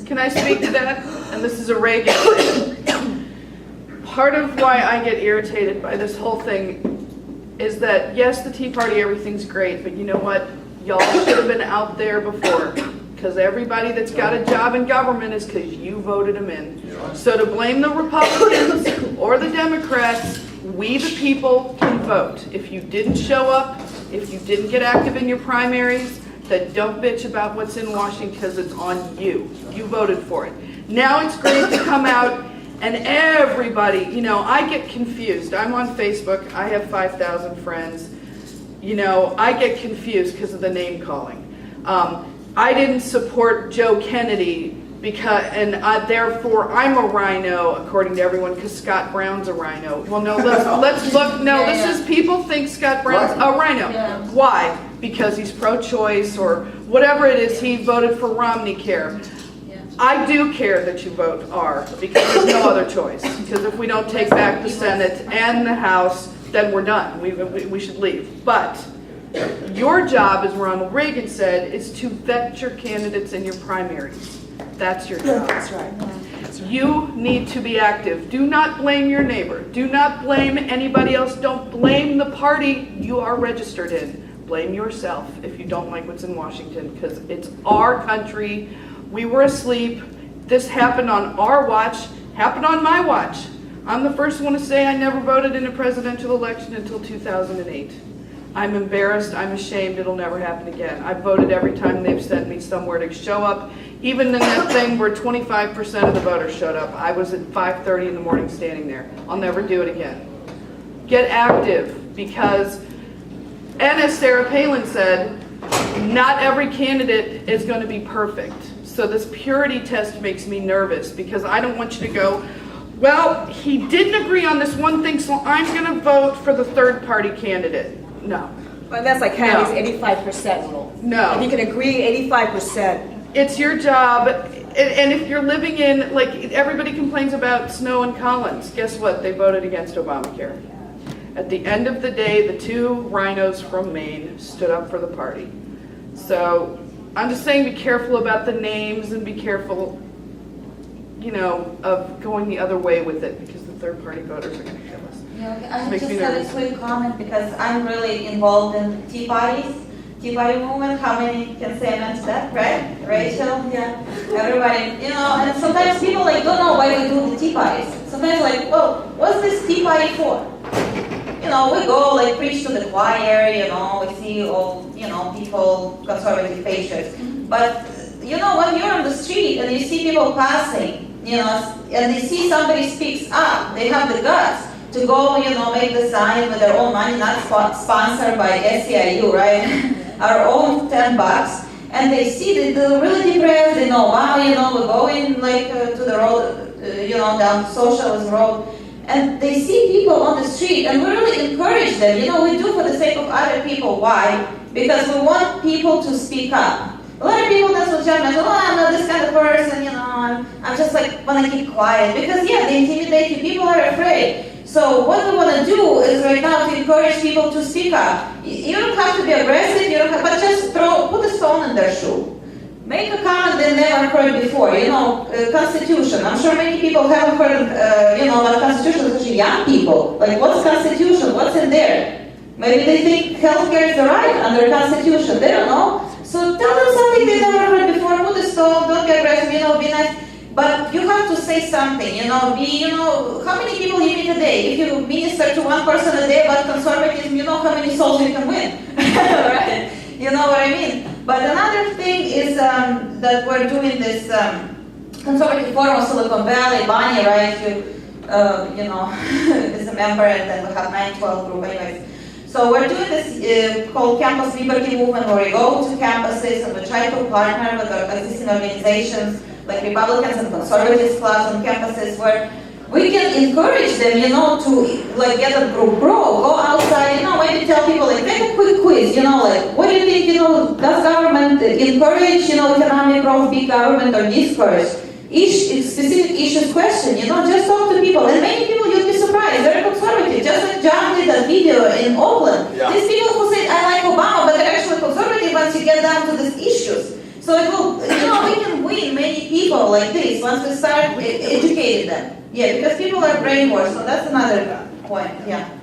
Can I speak to that? And this is a Reagan thing. Part of why I get irritated by this whole thing is that, yes, the Tea Party, everything's great, but you know what? Y'all should have been out there before. Because everybody that's got a job in government is because you voted them in. So to blame the Republicans or the Democrats, we the people can vote. If you didn't show up, if you didn't get active in your primaries, then don't bitch about what's in Washington because it's on you. You voted for it. Now it's great to come out and everybody, you know, I get confused. I'm on Facebook. I have 5,000 friends. You know, I get confused because of the name calling. I didn't support Joe Kennedy because, and therefore I'm a rhino, according to everyone, because Scott Brown's a rhino. Well, no, let's look. No, this is people think Scott Brown's a rhino. Yeah. Why? Because he's pro-choice or whatever it is. He voted for Romney Care. Yeah. I do care that you vote R because there's no other choice. Because if we don't take back the Senate and the House, then we're done. We should leave. But your job, as Ronald Reagan said, is to vet your candidates in your primaries. That's your job. That's right. That's right. You need to be active. Do not blame your neighbor. Do not blame anybody else. Don't blame the party you are registered in. Blame yourself if you don't like what's in Washington, because it's our country. We were asleep. This happened on our watch, happened on my watch. I'm the first one to say I never voted in a presidential election until 2008. I'm embarrassed, I'm ashamed, it'll never happen again. I've voted every time they've sent me somewhere to show up. Even in that thing where 25% of the voters showed up, I was at 5:30 in the morning standing there. I'll never do it again. Get active, because, and as Sarah Palin said, not every candidate is going to be perfect. So this purity test makes me nervous, because I don't want you to go, well, he didn't agree on this one thing, so I'm going to vote for the third party candidate. No. Well, that's like Kennedy's 85% rule. No. If you can agree 85%. It's your job, and if you're living in, like, everybody complains about Snow and Collins. Guess what? They voted against Obamacare. At the end of the day, the two rhinos from Maine stood up for the party. So I'm just saying, be careful about the names and be careful, you know, of going the other way with it, because the third party voters are going to kill us. Yeah, I just had a quick comment, because I'm really involved in tea parties, tea party movement. How many can say amen to that, right? Rachel, yeah, everybody, you know. And sometimes people like don't know why we do the tea parties. Sometimes like, well, what's this tea party for? You know, we go like preach to the choir, you know, we see all, you know, people, conservative patriots. But you know, when you're on the street and you see people passing, you know, and they see somebody speaks up, they have the guts to go, you know, make the sign with their own money, not sponsored by SEIU, right? Our own $10, and they see they're really depressed. They know, wow, you know, we're going like to the road, you know, down the socialist road, and they see people on the street, and we really encourage them. You know, we do for the sake of other people. Why? Because we want people to speak up. A lot of people, that's what John mentioned, oh, I'm not this kind of person, you know, I'm just like, want to keep quiet. Because, yeah, they intimidate you. People are afraid. So what we want to do is right now to encourage people to speak up. You don't have to be aggressive, you don't have, but just put a stone in their shoe. Make a comment they never heard before. You know, Constitution. I'm sure many people haven't heard, you know, about Constitution, especially young people. Like, what's Constitution? What's in there? Maybe they think healthcare is a right under Constitution. They don't know. So tell them something they never heard before. Put a stone. Don't get aggressive. You know, be nice. But you have to say something, you know, you know, how many people you meet a day? If you minister to one person a day about conservatism, you know how many souls you can win, right? You know what I mean? But another thing is that we're doing this Conservative Forum of Silicon Valley. Bonnie, right, you know, is a member, and then we have 912 group anyways. So we're doing this called Campus Liberty Movement, where we go to campuses and we try to partner with our existing organizations, like Republicans and conservatives clubs on campuses, where we can encourage them, you know, to like get a group grow, go outside, you know, maybe tell people, like, make a quick quiz, you know, like, what do you think, you know, does government encourage, you know, economic growth, big government, or discourage? Each specific issues question, you know, just talk to people, and many people, you'd be surprised, they're conservative, just like John did a video in Oakland. Yeah. These people who say, I like Obama, but they're actually conservative once you get down to these issues. So it will, you know, we can win many people people like this, once we start educating them. Yeah, because people are brainwashed, so that's another point, yeah.